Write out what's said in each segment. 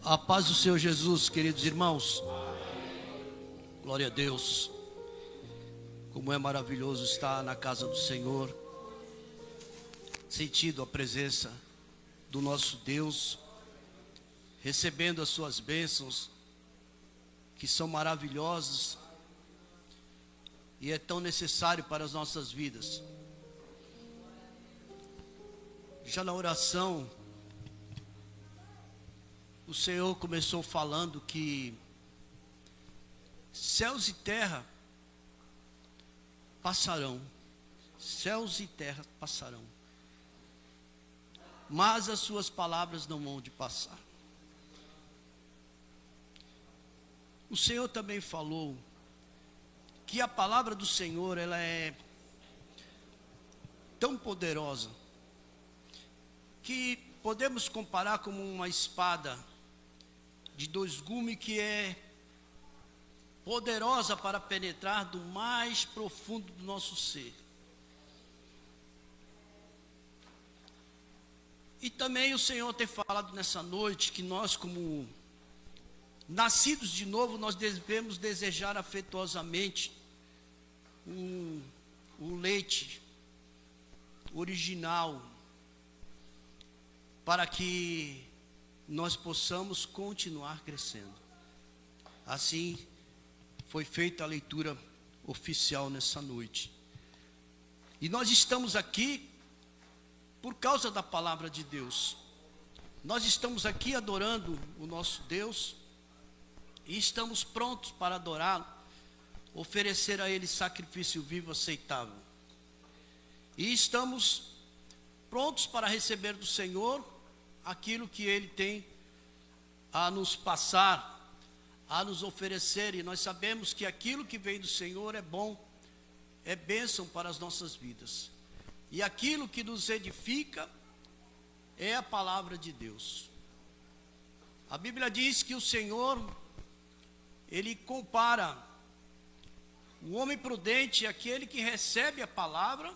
A paz do Senhor Jesus, queridos irmãos. Glória a Deus. Como é maravilhoso estar na casa do Senhor, sentindo a presença do nosso Deus, recebendo as suas bênçãos, que são maravilhosas e é tão necessário para as nossas vidas. Já na oração, o Senhor começou falando que céus e terra passarão, céus e terra passarão, mas as suas palavras não vão de passar. O Senhor também falou que a palavra do Senhor, ela é tão poderosa, que podemos comparar como uma espada de dois gumes que é poderosa para penetrar do mais profundo do nosso ser. E também o Senhor tem falado nessa noite que nós, como nascidos de novo, nós devemos desejar afetuosamente o leite original, para que nós possamos continuar crescendo. Assim foi feita a leitura oficial nessa noite. E nós estamos aqui por causa da palavra de Deus. Nós estamos aqui adorando o nosso Deus e estamos prontos para adorá-lo, oferecer a Ele sacrifício vivo aceitável. E estamos prontos para receber do Senhor aquilo que Ele tem a nos passar, a nos oferecer. E nós sabemos que aquilo que vem do Senhor é bom, é bênção para as nossas vidas. E aquilo que nos edifica é a palavra de Deus. A Bíblia diz que o Senhor, Ele compara o homem prudente, aquele que recebe a palavra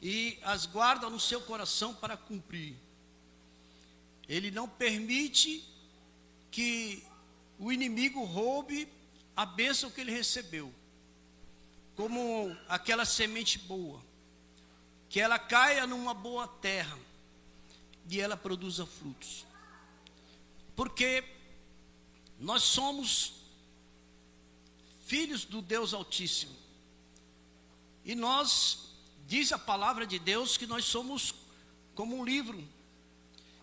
e as guarda no seu coração para cumprir. Ele não permite que o inimigo roube a bênção que ele recebeu, como aquela semente boa, que ela caia numa boa terra e ela produza frutos. Porque nós somos filhos do Deus Altíssimo. E nós, diz a palavra de Deus, que nós somos como um livro,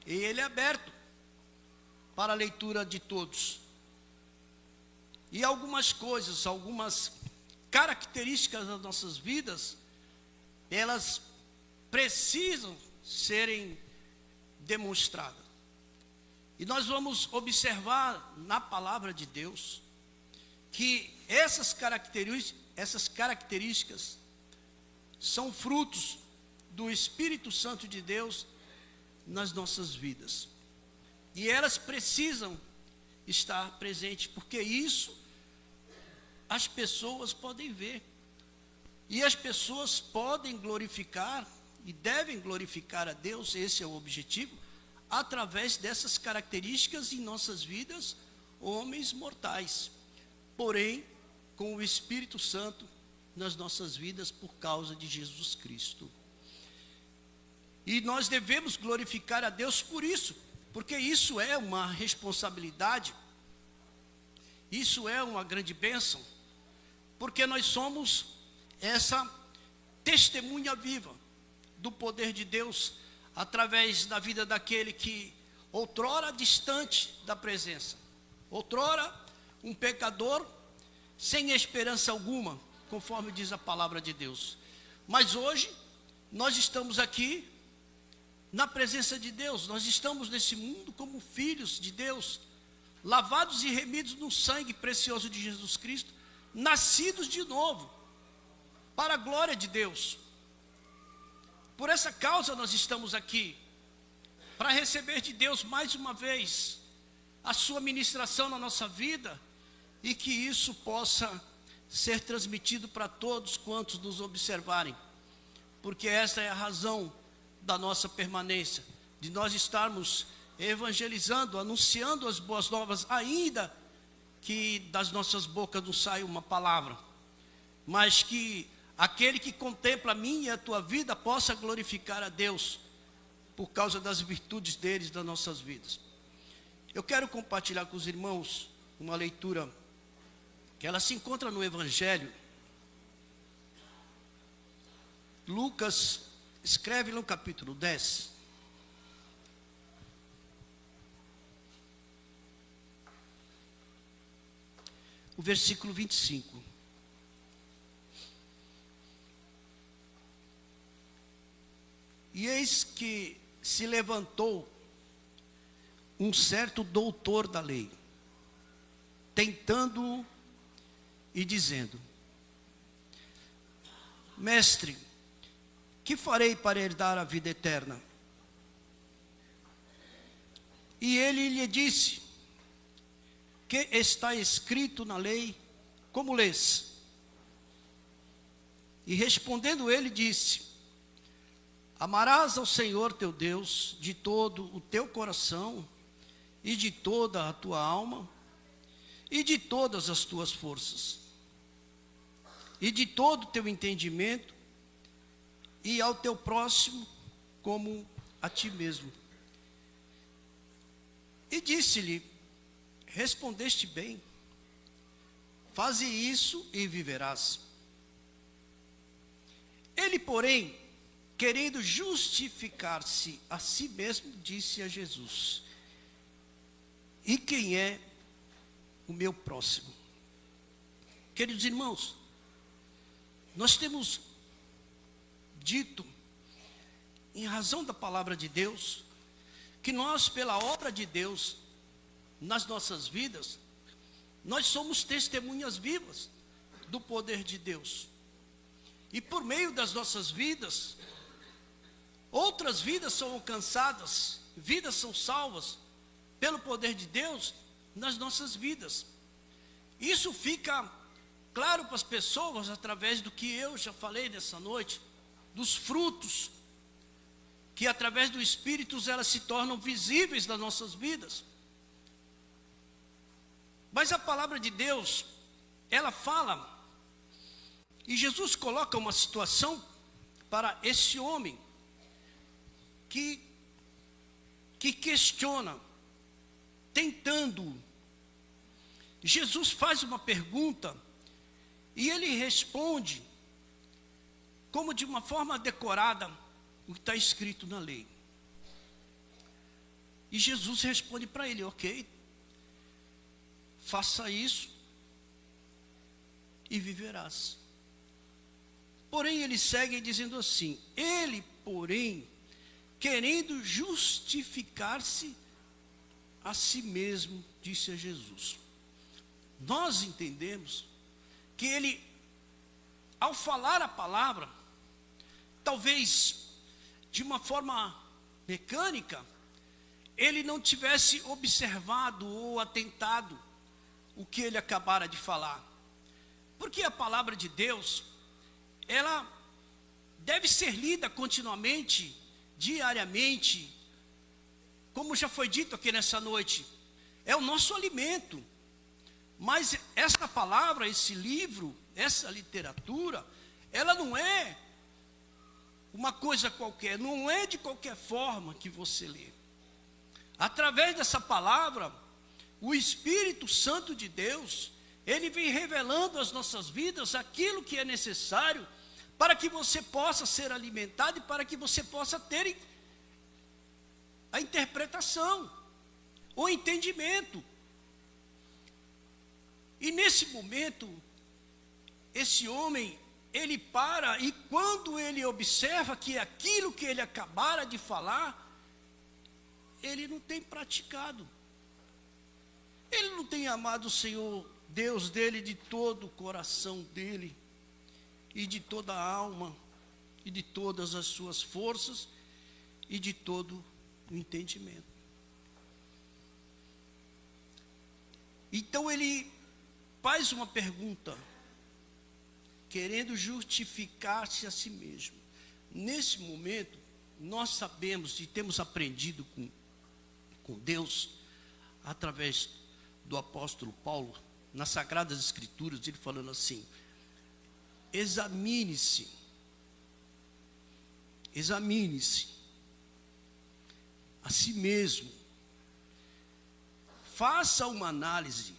e ele é aberto para a leitura de todos. E algumas coisas, algumas características das nossas vidas, elas precisam serem demonstradas. E nós vamos observar na palavra de Deus que essas características são frutos do Espírito Santo de Deus nas nossas vidas. E elas precisam estar presentes, porque isso as pessoas podem ver. E as pessoas podem glorificar e devem glorificar a Deus, esse é o objetivo, através dessas características em nossas vidas, homens mortais, porém com o Espírito Santo nas nossas vidas por causa de Jesus Cristo. E nós devemos glorificar a Deus por isso, porque isso é uma responsabilidade, isso é uma grande bênção, porque nós somos essa testemunha viva do poder de Deus, através da vida daquele que outrora distante da presença, outrora um pecador sem esperança alguma, conforme diz a palavra de Deus. Mas hoje nós estamos aqui na presença de Deus, nós estamos nesse mundo como filhos de Deus, lavados e remidos no sangue precioso de Jesus Cristo, nascidos de novo, para a glória de Deus. Por essa causa nós estamos aqui, para receber de Deus mais uma vez a sua ministração na nossa vida, e que isso possa ser transmitido para todos quantos nos observarem, porque essa é a razão da nossa permanência, de nós estarmos evangelizando, anunciando as boas novas, ainda que das nossas bocas não saia uma palavra, mas que aquele que contempla a minha e a tua vida possa glorificar a Deus por causa das virtudes deles nas nossas vidas. Eu quero compartilhar com os irmãos uma leitura que ela se encontra no Evangelho. Lucas escreve no capítulo 10. O versículo 25. E eis que se levantou um certo doutor da lei, tentando-o e dizendo: Mestre, que farei para herdar a vida eterna? E ele lhe disse: que está escrito na lei, como lês? E respondendo ele disse: amarás ao Senhor teu Deus de todo o teu coração, e de toda a tua alma, e de todas as tuas forças, e de todo o teu entendimento, e ao teu próximo como a ti mesmo. E disse-lhe: respondeste bem, faze isso e viverás. Ele, porém, querendo justificar-se a si mesmo, disse a Jesus: e quem é o meu próximo? Queridos irmãos, nós temos dito, em razão da palavra de Deus, que nós, pela obra de Deus nas nossas vidas, nós somos testemunhas vivas do poder de Deus. E por meio das nossas vidas, outras vidas são alcançadas, vidas são salvas pelo poder de Deus nas nossas vidas. Isso fica claro para as pessoas através do que eu já falei nessa noite, dos frutos, que através do Espírito elas se tornam visíveis nas nossas vidas. Mas a palavra de Deus, ela fala, e Jesus coloca uma situação para esse homem que questiona, tentando. Jesus faz uma pergunta e ele responde como de uma forma decorada o que está escrito na lei. E Jesus responde para ele: ok, faça isso e viverás. Porém, ele segue dizendo assim: ele, porém, querendo justificar-se a si mesmo, disse a Jesus. Nós entendemos que ele, ao falar a palavra, talvez de uma forma mecânica, ele não tivesse observado ou atentado o que ele acabara de falar. Porque a palavra de Deus, ela deve ser lida continuamente, diariamente, como já foi dito aqui nessa noite, é o nosso alimento. Mas essa palavra, esse livro, essa literatura, ela não é uma coisa qualquer, não é de qualquer forma que você lê. Através dessa palavra, o Espírito Santo de Deus, ele vem revelando às nossas vidas aquilo que é necessário para que você possa ser alimentado e para que você possa ter a interpretação, o entendimento. E nesse momento, esse homem, ele para, e quando ele observa que aquilo que ele acabara de falar, ele não tem praticado. Ele não tem amado o Senhor, Deus dele, de todo o coração dele, e de toda a alma, e de todas as suas forças, e de todo o entendimento. Então ele faz uma pergunta, querendo justificar-se a si mesmo. Nesse momento, nós sabemos e temos aprendido com Deus, através do apóstolo Paulo, nas Sagradas Escrituras, ele falando assim: examine-se a si mesmo, faça uma análise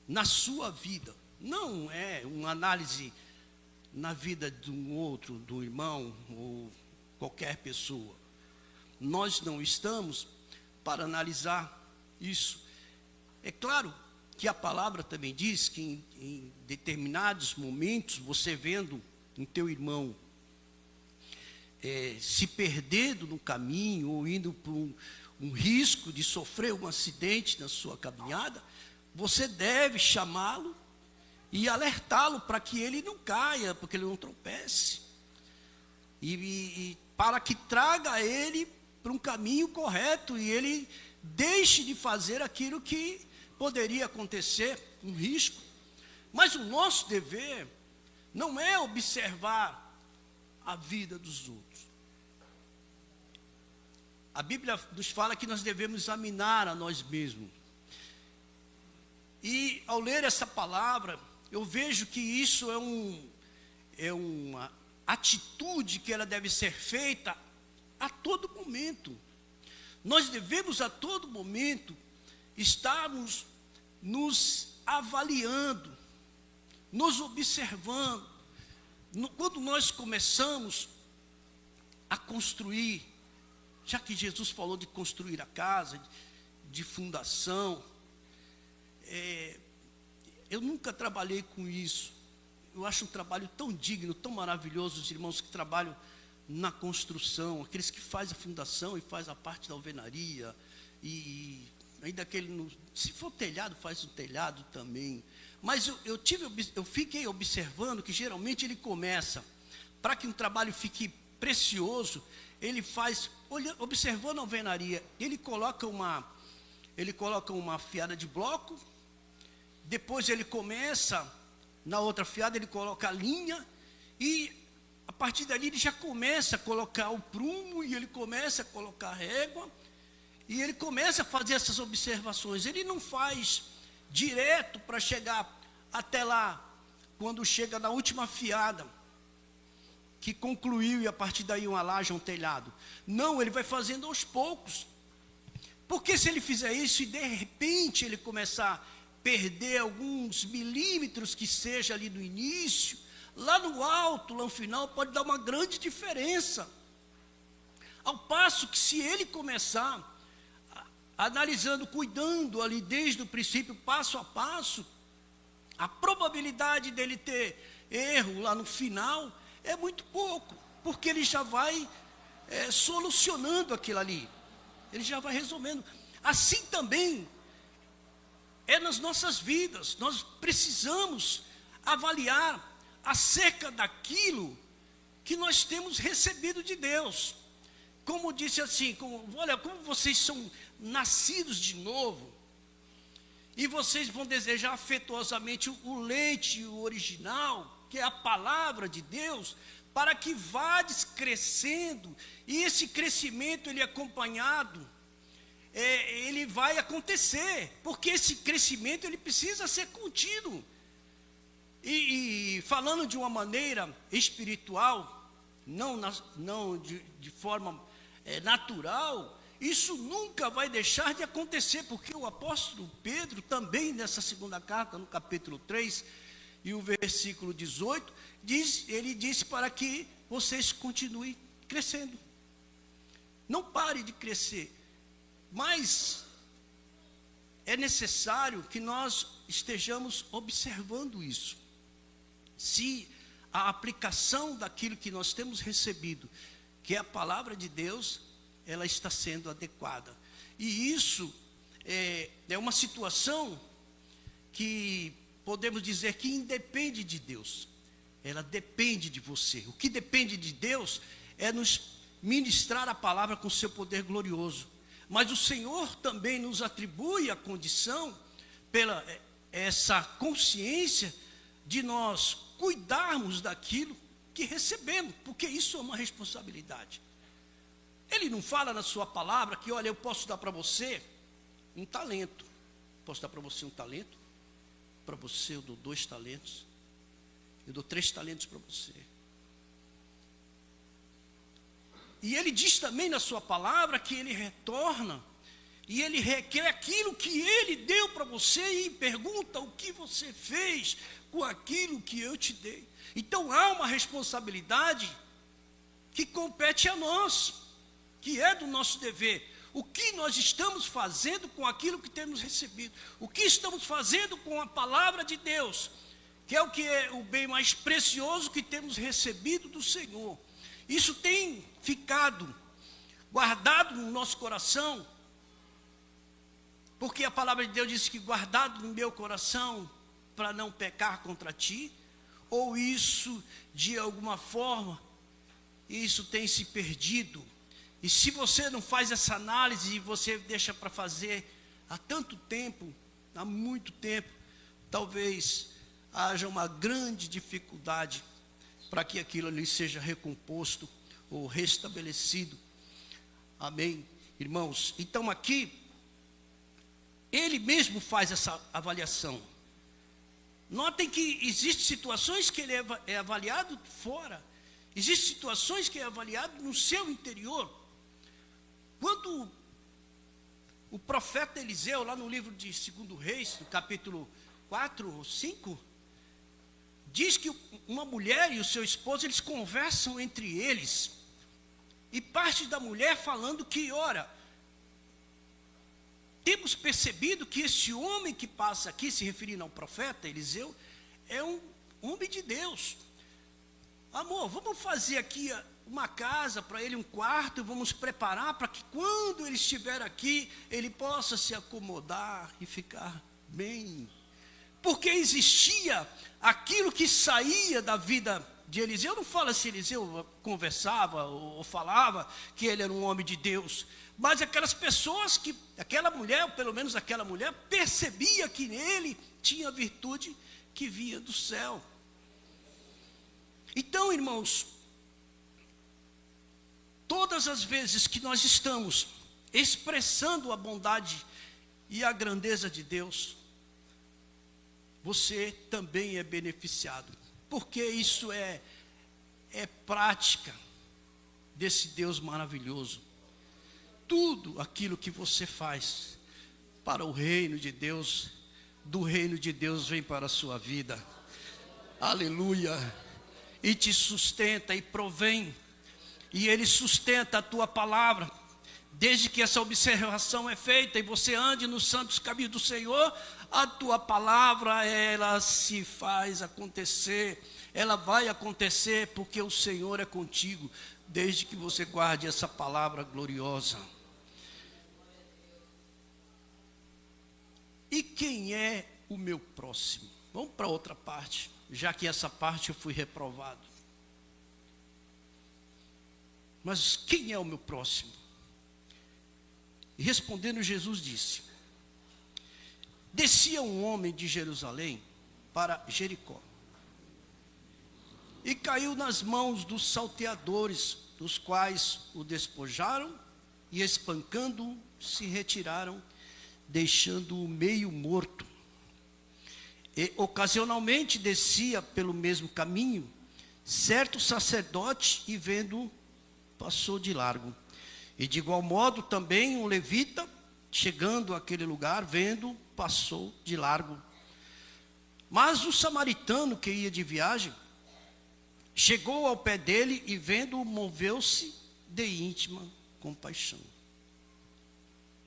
na sua vida, não é uma análise na vida de um outro, do irmão ou qualquer pessoa. Nós não estamos para analisar isso. É claro que a palavra também diz que em determinados momentos, você vendo em teu irmão se perdendo no caminho, ou indo para um risco de sofrer um acidente na sua caminhada, você deve chamá-lo e alertá-lo para que ele não caia, para que ele não tropece, e para que traga ele para um caminho correto, e ele deixe de fazer aquilo que poderia acontecer, um risco. Mas o nosso dever não é observar a vida dos outros. A Bíblia nos fala que nós devemos examinar a nós mesmos. E ao ler essa palavra, eu vejo que isso é uma atitude que ela deve ser feita a todo momento. Nós devemos a todo momento estarmos nos avaliando, nos observando. Quando nós começamos a construir, já que Jesus falou de construir a casa, de fundação, eu nunca trabalhei com isso. Eu acho um trabalho tão digno, tão maravilhoso, os irmãos que trabalham na construção, aqueles que fazem a fundação e fazem a parte da alvenaria, e ainda se for telhado, faz o telhado também. Mas eu fiquei observando que geralmente ele começa, para que um trabalho fique precioso, ele faz, observando a alvenaria, ele coloca uma fiada de bloco, depois ele começa, na outra fiada ele coloca a linha, e a partir dali ele já começa a colocar o prumo, e ele começa a colocar a régua, e ele começa a fazer essas observações. Ele não faz direto para chegar até lá, quando chega na última fiada, que concluiu, e a partir daí uma laje, um telhado. Não, ele vai fazendo aos poucos. Porque se ele fizer isso e de repente ele começar a perder alguns milímetros que seja ali no início, lá no alto, lá no final, pode dar uma grande diferença. Ao passo que se ele começar analisando, cuidando ali desde o princípio, passo a passo, a probabilidade dele ter erro lá no final é muito pouco, porque ele já vai solucionando aquilo ali, ele já vai resolvendo. Assim também é nas nossas vidas. Nós precisamos avaliar acerca daquilo que nós temos recebido de Deus. Como disse assim, olha, como vocês são nascidos de novo, e vocês vão desejar afetuosamente o leite, o original, que é a palavra de Deus, para que vades crescendo, e esse crescimento ele é acompanhado, ele vai acontecer, porque esse crescimento ele precisa ser contínuo. E falando de uma maneira espiritual, não de forma natural, isso nunca vai deixar de acontecer, porque o apóstolo Pedro também nessa segunda carta, no capítulo 3, e o versículo 18, ele disse para que vocês continuem crescendo. Não pare de crescer, mas é necessário que nós estejamos observando isso. Se a aplicação daquilo que nós temos recebido, que é a palavra de Deus, ela está sendo adequada. E isso é uma situação que podemos dizer que independe de Deus. Ela depende de você. O que depende de Deus é nos ministrar a palavra com seu poder glorioso. Mas o Senhor também nos atribui a condição, pela essa consciência, de nós cuidarmos daquilo que recebemos, porque isso é uma responsabilidade. Ele não fala na sua palavra que, olha, eu posso dar para você um talento. Posso dar para você um talento? Para você eu dou 2 talentos. Eu dou 3 talentos para você. E ele diz também na sua palavra que ele retorna e ele requer aquilo que ele deu para você e pergunta o que você fez com aquilo que eu te dei. Então há uma responsabilidade que compete a nós, que é do nosso dever. O que nós estamos fazendo com aquilo que temos recebido? O que estamos fazendo com a palavra de Deus? Que é o bem mais precioso que temos recebido do Senhor. Isso tem ficado guardado no nosso coração, porque a palavra de Deus diz que guardado no meu coração para não pecar contra ti, ou isso de alguma forma, isso tem se perdido. E se você não faz essa análise e você deixa para fazer há tanto tempo, há muito tempo, talvez haja uma grande dificuldade para que aquilo ali seja recomposto ou restabelecido. Amém, irmãos? Então aqui, ele mesmo faz essa avaliação. Notem que existem situações que ele é avaliado fora. Existem situações que é avaliado no seu interior. Quando o profeta Eliseu, lá no livro de 2 Reis, no capítulo 4 ou 5, diz que uma mulher e o seu esposo, eles conversam entre eles. E parte da mulher falando que, ora, temos percebido que esse homem que passa aqui, se referindo ao profeta Eliseu, é um homem de Deus. Amor, vamos fazer aqui uma casa para ele, um quarto, e vamos preparar para que quando ele estiver aqui, ele possa se acomodar e ficar bem. Porque existia aquilo que saía da vida de Eliseu. Não fala se Eliseu conversava ou falava que ele era um homem de Deus, mas aquelas pessoas que, aquela mulher, ou pelo menos aquela mulher, percebia que nele tinha virtude que vinha do céu. Então, irmãos, todas as vezes que nós estamos expressando a bondade e a grandeza de Deus, você também é beneficiado, porque isso é prática desse Deus maravilhoso. Tudo aquilo que você faz para o reino de Deus, do reino de Deus vem para a sua vida. Aleluia! E te sustenta e provém, e ele sustenta a tua palavra. Desde que essa observação é feita e você ande nos santos caminhos do Senhor, a tua palavra, ela se faz acontecer, ela vai acontecer porque o Senhor é contigo, desde que você guarde essa palavra gloriosa. E quem é o meu próximo? Vamos para outra parte, já que essa parte eu fui reprovado. Mas quem é o meu próximo? E respondendo, Jesus disse: descia um homem de Jerusalém para Jericó, e caiu nas mãos dos salteadores, os quais o despojaram e, espancando-o, se retiraram, deixando-o meio morto. E ocasionalmente descia pelo mesmo caminho certo sacerdote, e vendo-o, passou de largo. E de igual modo também um levita, chegando àquele lugar, vendo, passou de largo. Mas o samaritano que ia de viagem, chegou ao pé dele e vendo-o, moveu-se de íntima compaixão.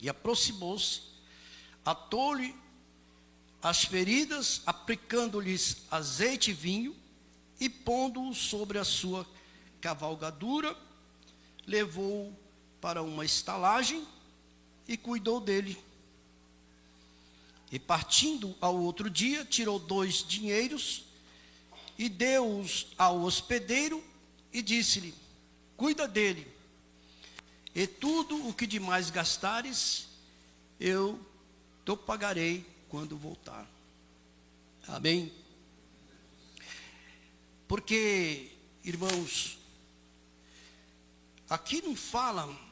E aproximou-se, atou-lhe as feridas, aplicando-lhes azeite e vinho, e pondo-o sobre a sua cavalgadura, levou-o para uma estalagem e cuidou dele. E partindo ao outro dia, tirou 2 dinheiros e deu-os ao hospedeiro e disse-lhe: cuida dele, e tudo o que demais gastares, eu te pagarei quando voltar. Amém? Porque, irmãos, aqui não fala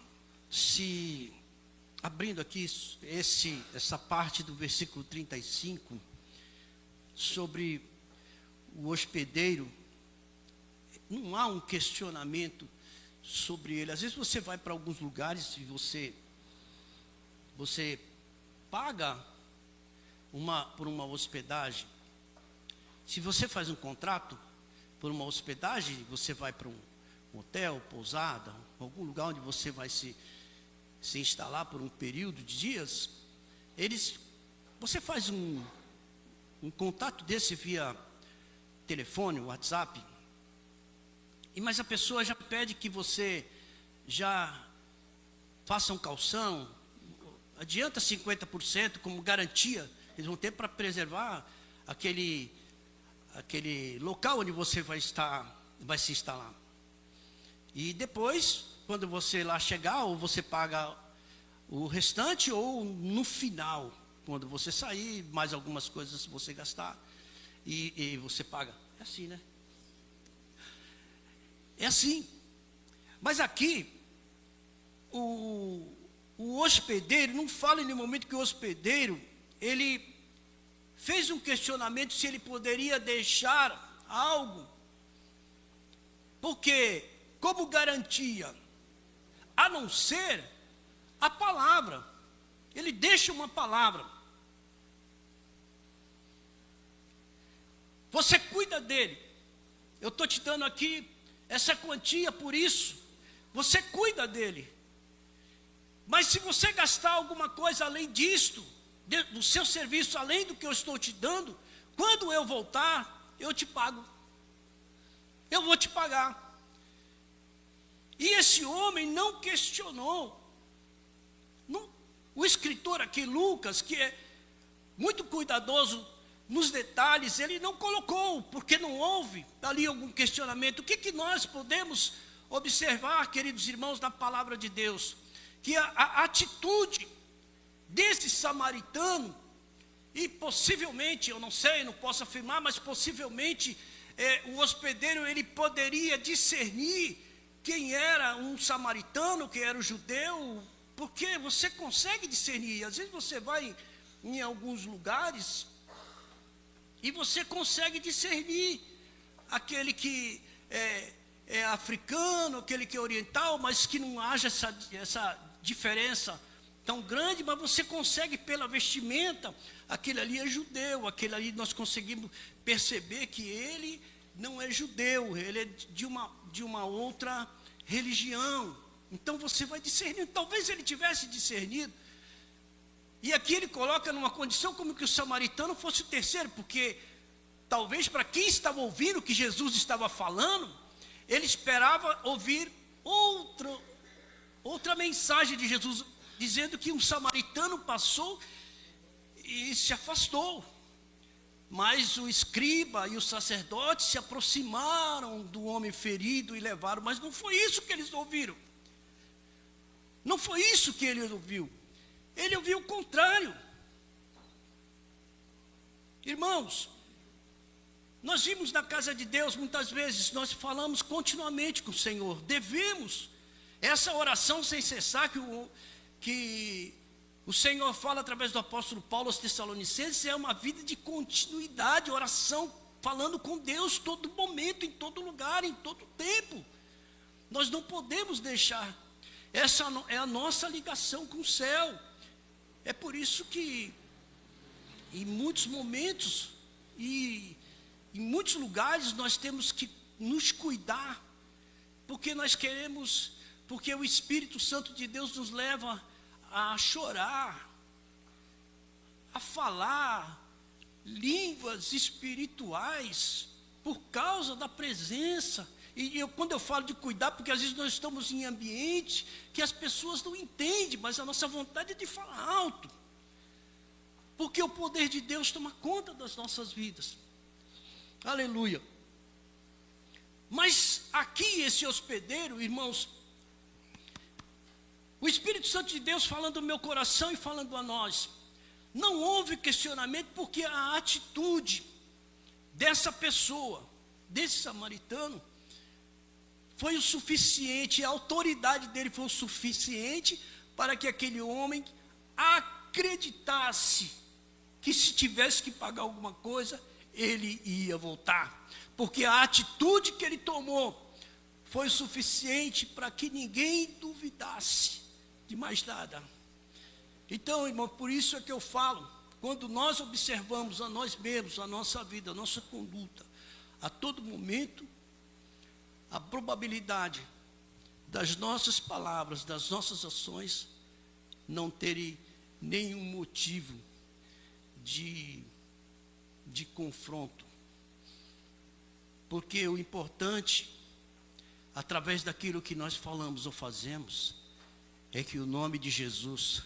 se abrindo aqui essa parte do versículo 35, sobre o hospedeiro, não há um questionamento sobre ele. Às vezes você vai para alguns lugares e você paga por uma hospedagem. Se você faz um contrato por uma hospedagem, você vai para um hotel, pousada, algum lugar onde você vai se instalar por um período de dias, você faz um contato desse via telefone, WhatsApp, mas a pessoa já pede que você já faça um calção, adianta 50% como garantia, eles vão ter para preservar aquele local onde você vai se instalar. E depois, quando você lá chegar, ou você paga o restante, ou no final, quando você sair, mais algumas coisas você gastar, e você paga. É assim, né? É assim. Mas aqui, o hospedeiro, não fala em nenhum momento que o hospedeiro, ele fez um questionamento se ele poderia deixar algo, porque, como garantia, a não ser a palavra, ele deixa uma palavra. Você cuida dele. Eu estou te dando aqui essa quantia por isso. Você cuida dele. Mas se você gastar alguma coisa além disto, do seu serviço, além do que eu estou te dando, quando eu voltar, eu te pago. Eu vou te pagar. E esse homem não questionou. O escritor aqui, Lucas, que é muito cuidadoso nos detalhes, ele não colocou, porque não houve ali algum questionamento. O que nós podemos observar, queridos irmãos, na palavra de Deus? Que a atitude desse samaritano, e possivelmente, eu não sei, não posso afirmar, mas possivelmente o hospedeiro, ele poderia discernir quem era um samaritano, quem era o judeu, porque você consegue discernir. Às vezes você vai em alguns lugares e você consegue discernir aquele que é africano, aquele que é oriental, mas que não haja essa diferença tão grande, mas você consegue pela vestimenta, aquele ali é judeu, aquele ali nós conseguimos perceber que ele não é judeu, ele é de uma outra religião. Então você vai discernir. Talvez ele tivesse discernido, e aqui ele coloca numa condição como que o samaritano fosse o terceiro, porque talvez para quem estava ouvindo o que Jesus estava falando, ele esperava ouvir outra mensagem de Jesus, dizendo que um samaritano passou e se afastou. Mas o escriba e o sacerdote se aproximaram do homem ferido e levaram. Mas não foi isso que eles ouviram. Não foi isso que ele ouviu. Ele ouviu o contrário. Irmãos, nós vimos na casa de Deus, muitas vezes, nós falamos continuamente com o Senhor. Devemos, essa oração sem cessar que o Senhor fala através do apóstolo Paulo aos Tessalonicenses, é uma vida de continuidade, oração, falando com Deus todo momento, em todo lugar, em todo tempo. Nós não podemos deixar. Essa é a nossa ligação com o céu. É por isso que, em muitos momentos e em muitos lugares, nós temos que nos cuidar, porque nós queremos, porque o Espírito Santo de Deus nos leva a chorar, a falar línguas espirituais, por causa da presença. Quando eu falo de cuidar, porque às vezes nós estamos em ambiente que as pessoas não entendem, mas a nossa vontade é de falar alto, porque o poder de Deus toma conta das nossas vidas. Aleluia. Mas aqui esse hospedeiro, irmãos, o Espírito Santo de Deus falando no meu coração e falando a nós, não houve questionamento, porque a atitude dessa pessoa, desse samaritano, foi o suficiente, a autoridade dele foi o suficiente para que aquele homem acreditasse que se tivesse que pagar alguma coisa, ele ia voltar. Porque a atitude que ele tomou foi suficiente para que ninguém duvidasse de mais nada. Então, irmão, por isso é que eu falo, quando nós observamos a nós mesmos, a nossa vida, a nossa conduta, a todo momento, a probabilidade das nossas palavras, das nossas ações, não terem nenhum motivo de confronto. Porque o importante, através daquilo que nós falamos ou fazemos, é que o nome de Jesus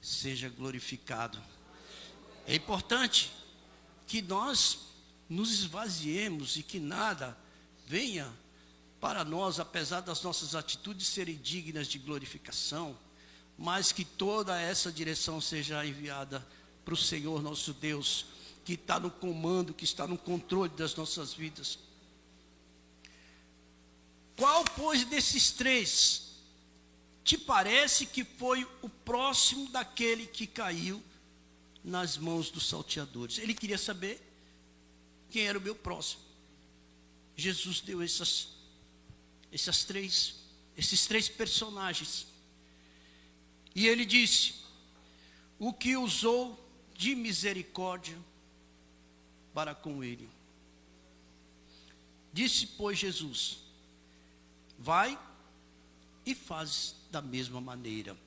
seja glorificado. É importante que nós nos esvaziemos e que nada venha para nós, apesar das nossas atitudes serem dignas de glorificação, mas que toda essa direção seja enviada para o Senhor nosso Deus, que está no comando, que está no controle das nossas vidas. Qual, pois, desses três te parece que foi o próximo daquele que caiu nas mãos dos salteadores? Ele queria saber quem era o meu próximo. Jesus deu esses três personagens. E ele disse: o que usou de misericórdia para com ele. Disse, pois, Jesus: vai e faz da mesma maneira.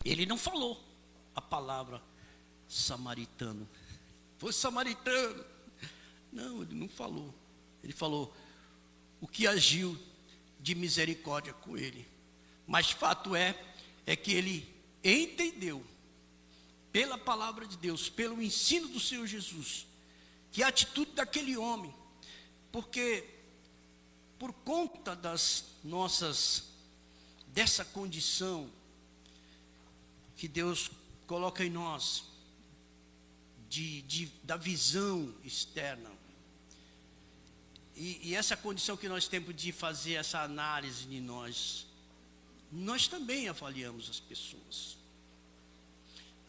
Ele não falou a palavra samaritano. Foi samaritano. Não, ele não falou. Ele falou o que agiu de misericórdia com ele. Mas fato é que ele entendeu, pela palavra de Deus, pelo ensino do Senhor Jesus, que a atitude daquele homem, porque por conta dessa condição que Deus coloca em nós, da visão externa, e essa condição que nós temos de fazer essa análise de nós também avaliamos as pessoas.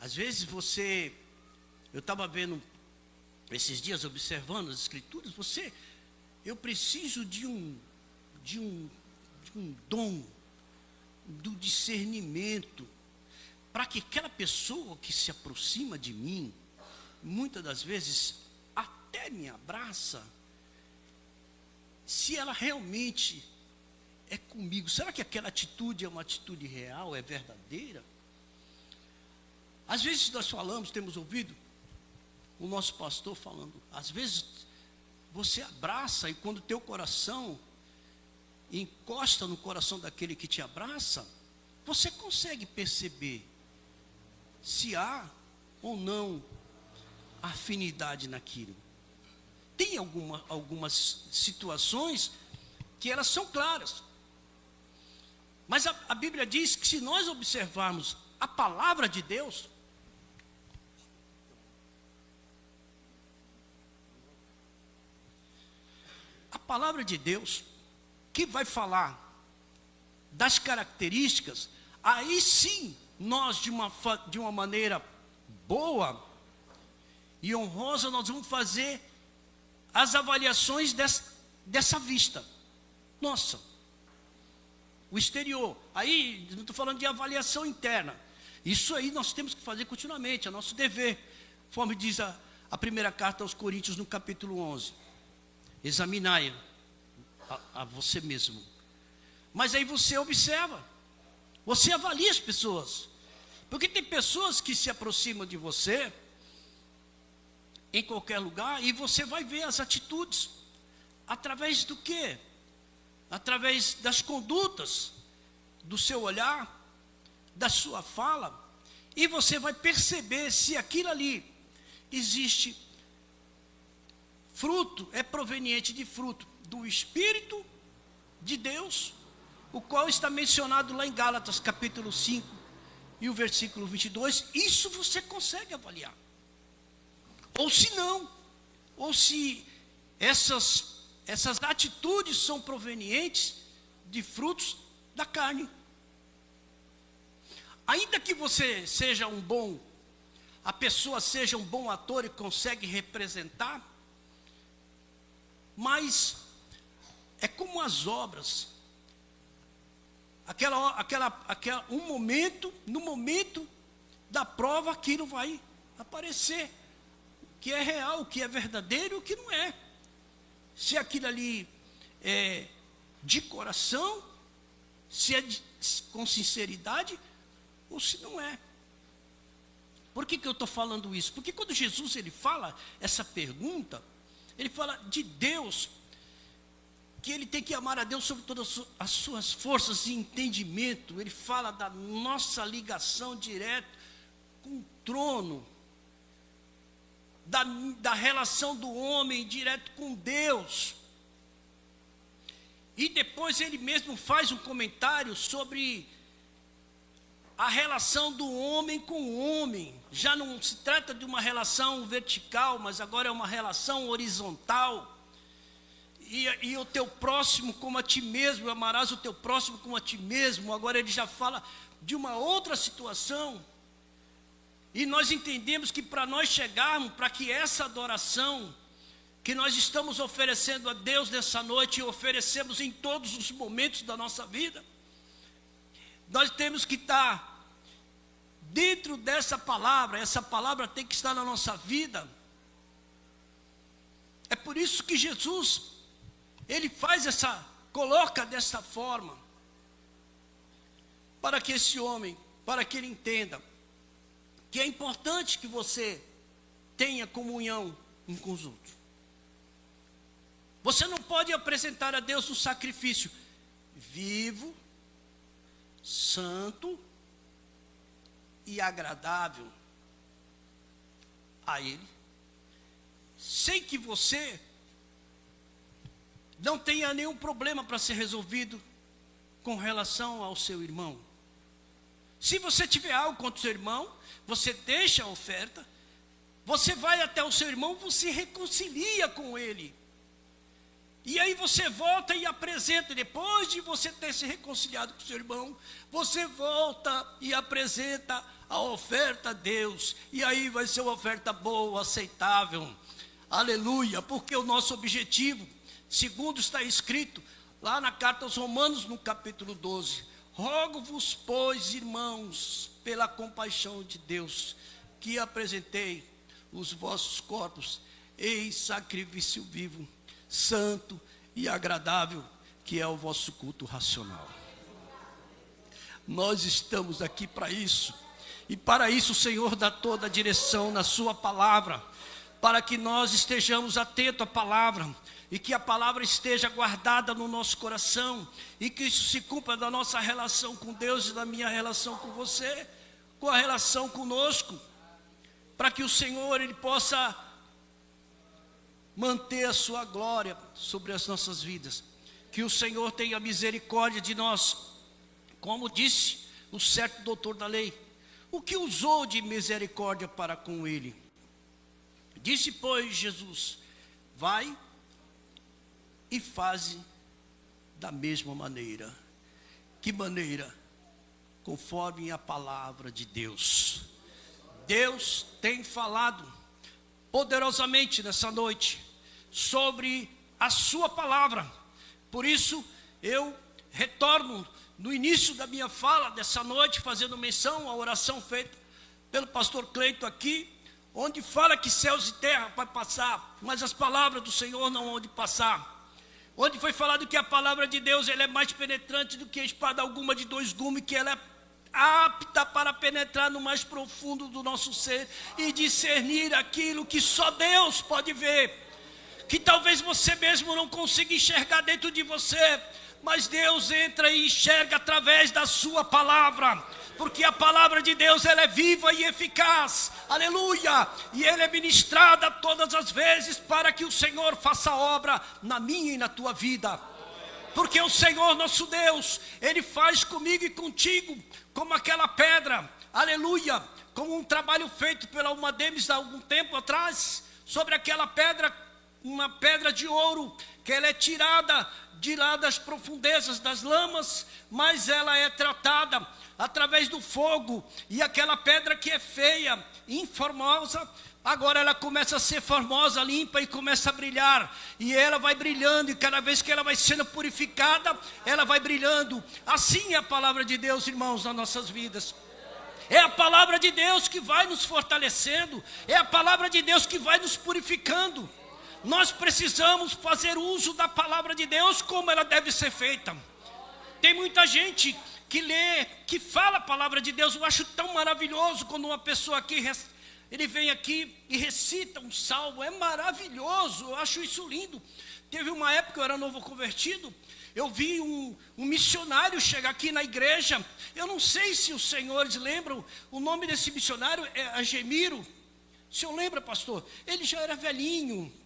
Às vezes eu estava vendo esses dias, observando as escrituras, eu preciso de um dom do discernimento, para que aquela pessoa que se aproxima de mim, muitas das vezes até me abraça, se ela realmente é comigo, será que aquela atitude é uma atitude real, é verdadeira? Às vezes nós temos ouvido o nosso pastor falando, às vezes você abraça e quando o teu coração encosta no coração daquele que te abraça, você consegue perceber se há ou não afinidade naquilo. Tem algumas situações que elas são claras. Mas a Bíblia diz que se nós observarmos a palavra de Deus, a palavra de Deus, que vai falar das características, aí sim, nós de uma maneira boa e honrosa, nós vamos fazer as avaliações dessa vista. Nossa, o exterior. Aí, não estou falando de avaliação interna. Isso aí nós temos que fazer continuamente, é nosso dever. Conforme diz a primeira carta aos Coríntios, no capítulo 11. Examinai a você mesmo. Mas aí você observa, você avalia as pessoas. Porque tem pessoas que se aproximam de você em qualquer lugar, e você vai ver as atitudes. Através do quê? Através das condutas, do seu olhar, da sua fala, e você vai perceber se aquilo ali existe fruto, é proveniente de fruto do Espírito de Deus, o qual está mencionado lá em Gálatas capítulo 5 e o versículo 22, isso você consegue avaliar. Ou se não, ou se essas atitudes são provenientes de frutos da carne. Ainda que você seja a pessoa seja um bom ator e consegue representar, mas é como as obras. No momento da prova, aquilo vai aparecer. O que é real, o que é verdadeiro e o que não é. Se aquilo ali é de coração, se é com sinceridade, ou se não é. Por que eu estou falando isso? Porque quando Jesus ele fala essa pergunta, ele fala de Deus, que ele tem que amar a Deus sobre todas as suas forças e entendimento. Ele fala da nossa ligação direta com o trono, da relação do homem direto com Deus. E depois ele mesmo faz um comentário sobre a relação do homem com o homem. Já não se trata de uma relação vertical, mas agora é uma relação horizontal. E o teu próximo como a ti mesmo, amarás o teu próximo como a ti mesmo. Agora ele já fala de uma outra situação. E nós entendemos que para nós chegarmos, para que essa adoração que nós estamos oferecendo a Deus nessa noite, e oferecemos em todos os momentos da nossa vida, nós temos que estar dentro dessa palavra. Essa palavra tem que estar na nossa vida. É por isso que Jesus, ele coloca dessa forma, para que esse homem, para que ele entenda que é importante que você tenha comunhão um com os outros. Você não pode apresentar a Deus um sacrifício vivo, santo e agradável a Ele, sem que você não tenha nenhum problema para ser resolvido com relação ao seu irmão. Se você tiver algo contra o seu irmão, você deixa a oferta, você vai até o seu irmão, você reconcilia com ele. E aí você volta e apresenta, depois de você ter se reconciliado com o seu irmão, você volta e apresenta a oferta a Deus. E aí vai ser uma oferta boa, aceitável. Aleluia, porque o nosso objetivo, segundo está escrito lá na carta aos Romanos, no capítulo 12, rogo-vos, pois, irmãos, pela compaixão de Deus, que apresentei os vossos corpos em sacrifício vivo, santo e agradável, que é o vosso culto racional. Nós estamos aqui para isso, e para isso o Senhor dá toda a direção na sua palavra, para que nós estejamos atentos à palavra, e que a palavra esteja guardada no nosso coração, e que isso se cumpra da nossa relação com Deus e da minha relação com você, com a relação conosco, para que o Senhor ele possa manter a sua glória sobre as nossas vidas. Que o Senhor tenha misericórdia de nós, como disse o certo doutor da lei, o que usou de misericórdia para com ele. Disse, pois, Jesus: vai e faze da mesma maneira. Que maneira? Conforme a palavra de Deus. Deus tem falado poderosamente nessa noite sobre a sua palavra. Por isso eu retorno no início da minha fala dessa noite, fazendo menção à oração feita pelo pastor Cleito aqui, onde fala que céus e terra vai passar, mas as palavras do Senhor não vão passar. Onde foi falado que a palavra de Deus ela é mais penetrante do que a espada alguma de dois gumes, que ela é apta para penetrar no mais profundo do nosso ser e discernir aquilo que só Deus pode ver, que talvez você mesmo não consiga enxergar dentro de você, mas Deus entra e enxerga através da sua palavra, porque a palavra de Deus ela é viva e eficaz, aleluia, e ela é ministrada todas as vezes para que o Senhor faça obra na minha e na tua vida. Porque o Senhor nosso Deus, Ele faz comigo e contigo como aquela pedra, aleluia, como um trabalho feito pela Uma Demis há algum tempo atrás, sobre aquela pedra uma pedra de ouro, que ela é tirada de lá das profundezas, das lamas, mas ela é tratada através do fogo, e aquela pedra que é feia, informosa, agora ela começa a ser formosa, limpa, e começa a brilhar, e ela vai brilhando, e cada vez que ela vai sendo purificada, ela vai brilhando. Assim é a palavra de Deus, irmãos, nas nossas vidas. É a palavra de Deus que vai nos fortalecendo, é a palavra de Deus que vai nos purificando. Nós precisamos fazer uso da palavra de Deus como ela deve ser feita. Tem muita gente que lê, que fala a palavra de Deus. Eu acho tão maravilhoso quando uma pessoa aqui, ele vem aqui e recita um salmo. É maravilhoso, eu acho isso lindo. Teve uma época, eu era novo convertido, eu vi um missionário chegar aqui na igreja. Eu não sei se os senhores lembram, o nome desse missionário é Agemiro. O senhor lembra, pastor? Ele já era velhinho.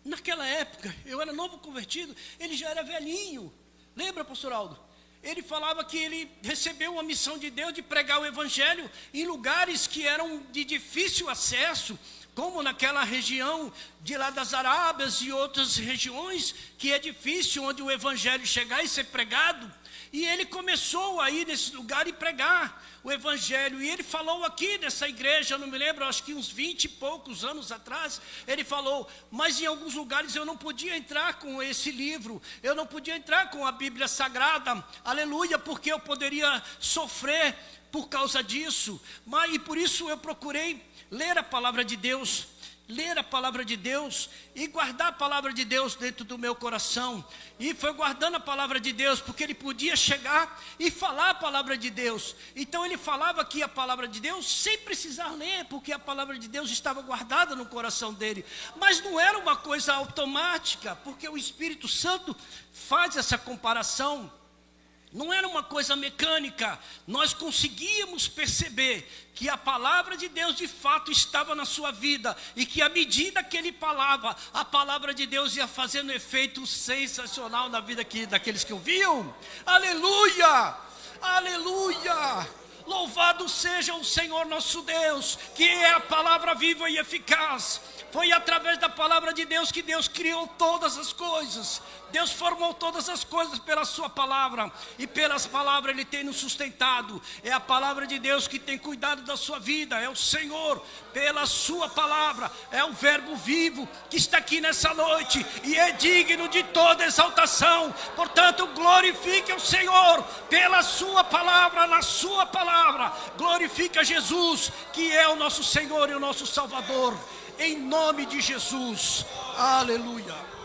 Naquela época, eu era novo convertido, ele já era velhinho. Lembra, pastor Aldo? Ele falava que ele recebeu uma missão de Deus de pregar o evangelho em lugares que eram de difícil acesso, como naquela região de lá das Arábias e outras regiões, que é difícil onde o evangelho chegar e ser pregado. E ele começou a ir nesse lugar e pregar o evangelho. E ele falou aqui nessa igreja, eu não me lembro, acho que uns 20 e poucos anos atrás, ele falou, mas em alguns lugares eu não podia entrar com esse livro, eu não podia entrar com a Bíblia Sagrada, aleluia, porque eu poderia sofrer por causa disso. E por isso eu procurei ler a palavra de Deus, e guardar a palavra de Deus dentro do meu coração. E foi guardando a palavra de Deus, porque ele podia chegar e falar a palavra de Deus. Então ele falava aqui a palavra de Deus sem precisar ler, porque a palavra de Deus estava guardada no coração dele. Mas não era uma coisa automática, porque o Espírito Santo faz essa comparação. Não era uma coisa mecânica. Nós conseguíamos perceber que a palavra de Deus de fato estava na sua vida, e que à medida que ele falava, a palavra de Deus ia fazendo efeito sensacional na vida daqueles que ouviam. Aleluia! Aleluia! Louvado seja o Senhor nosso Deus, que é a palavra viva e eficaz. Foi através da palavra de Deus que Deus criou todas as coisas. Deus formou todas as coisas pela sua palavra, e pelas palavras ele tem nos sustentado. É a palavra de Deus que tem cuidado da sua vida. É o Senhor, pela sua palavra, é o verbo vivo que está aqui nessa noite, e é digno de toda exaltação. Portanto, glorifique o Senhor pela sua palavra, na sua palavra. Glorifica Jesus, que é o nosso Senhor e o nosso Salvador. Em nome de Jesus, aleluia.